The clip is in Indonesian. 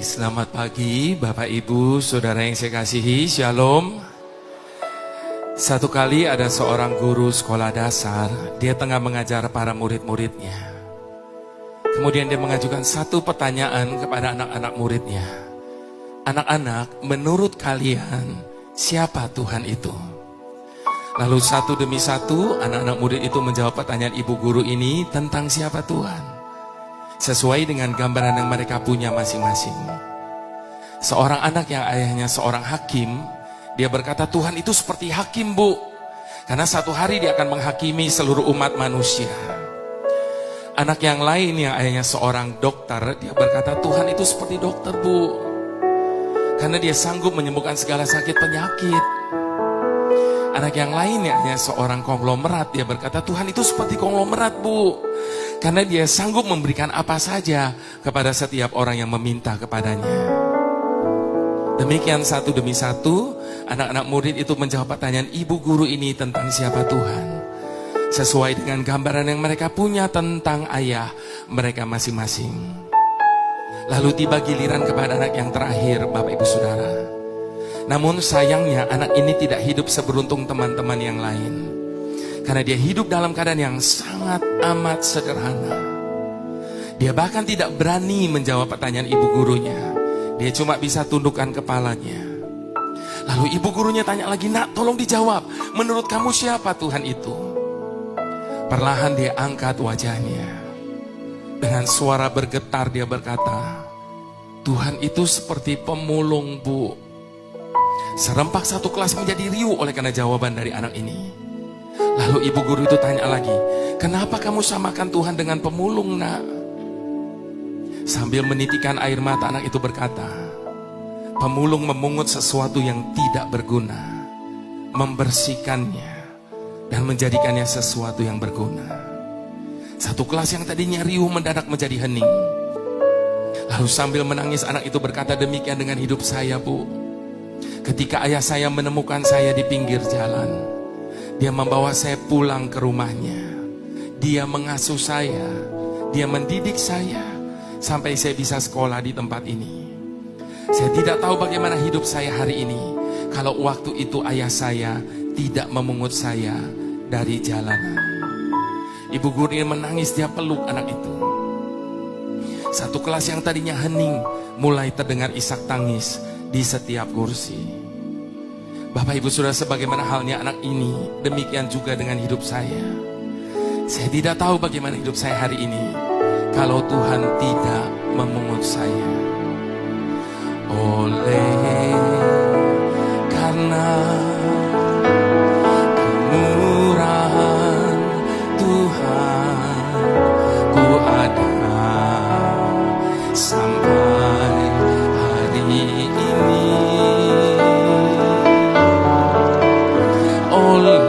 Selamat pagi Bapak Ibu, Saudara yang saya kasihi, Shalom. Satu kali ada seorang guru sekolah dasar, dia tengah mengajar para murid-muridnya. Kemudian dia mengajukan satu pertanyaan kepada anak-anak muridnya. Anak-anak, menurut kalian siapa Tuhan itu? Lalu satu demi satu anak-anak murid itu menjawab pertanyaan ibu guru ini tentang siapa Tuhan, sesuai dengan gambaran yang mereka punya masing-masing. Seorang anak yang ayahnya seorang hakim, dia berkata Tuhan itu seperti hakim, Bu, karena satu hari dia akan menghakimi seluruh umat manusia. Anak yang lain yang ayahnya seorang dokter, dia berkata Tuhan itu seperti dokter, Bu, karena dia sanggup menyembuhkan segala sakit penyakit. Anak yang lain yang hanya seorang konglomerat, dia berkata Tuhan itu seperti konglomerat, Bu, karena dia sanggup memberikan apa saja kepada setiap orang yang meminta kepadanya. Demikian satu demi satu anak-anak murid itu menjawab pertanyaan ibu guru ini tentang siapa Tuhan, sesuai dengan gambaran yang mereka punya tentang ayah mereka masing-masing. Lalu tiba giliran kepada anak yang terakhir, Bapak Ibu Saudara. Namun sayangnya anak ini tidak hidup seberuntung teman-teman yang lain, karena dia hidup dalam keadaan yang sangat amat sederhana. Dia bahkan tidak berani menjawab pertanyaan ibu gurunya. Dia cuma bisa tundukkan kepalanya. Lalu ibu gurunya tanya lagi, nak tolong dijawab, menurut kamu siapa Tuhan itu? Perlahan dia angkat wajahnya. Dengan suara bergetar dia berkata, Tuhan itu seperti pemulung, Bu. Serempak satu kelas menjadi riuh oleh karena jawaban dari anak ini. Lalu ibu guru itu tanya lagi, kenapa kamu samakan Tuhan dengan pemulung, nak? Sambil menitikan air mata anak itu berkata, pemulung memungut sesuatu yang tidak berguna, membersihkannya dan menjadikannya sesuatu yang berguna. Satu kelas yang tadinya riuh mendadak menjadi hening. Lalu sambil menangis anak itu berkata, demikian dengan hidup saya, Bu. Ketika ayah saya menemukan saya di pinggir jalan, dia membawa saya pulang ke rumahnya. Dia mengasuh saya, dia mendidik saya, sampai saya bisa sekolah di tempat ini. Saya tidak tahu bagaimana hidup saya hari ini kalau waktu itu ayah saya tidak memungut saya dari jalanan. Ibu guru ini menangis, dia peluk anak itu. Satu kelas yang tadinya hening mulai terdengar isak tangis di setiap kursi. Bapak Ibu Saudara, sebagaimana halnya anak ini, demikian juga dengan hidup saya. Saya tidak tahu bagaimana hidup saya hari ini kalau Tuhan tidak memungut saya. Oleh karena kemurahan Tuhan, ku ada sampai hari ini. Oleh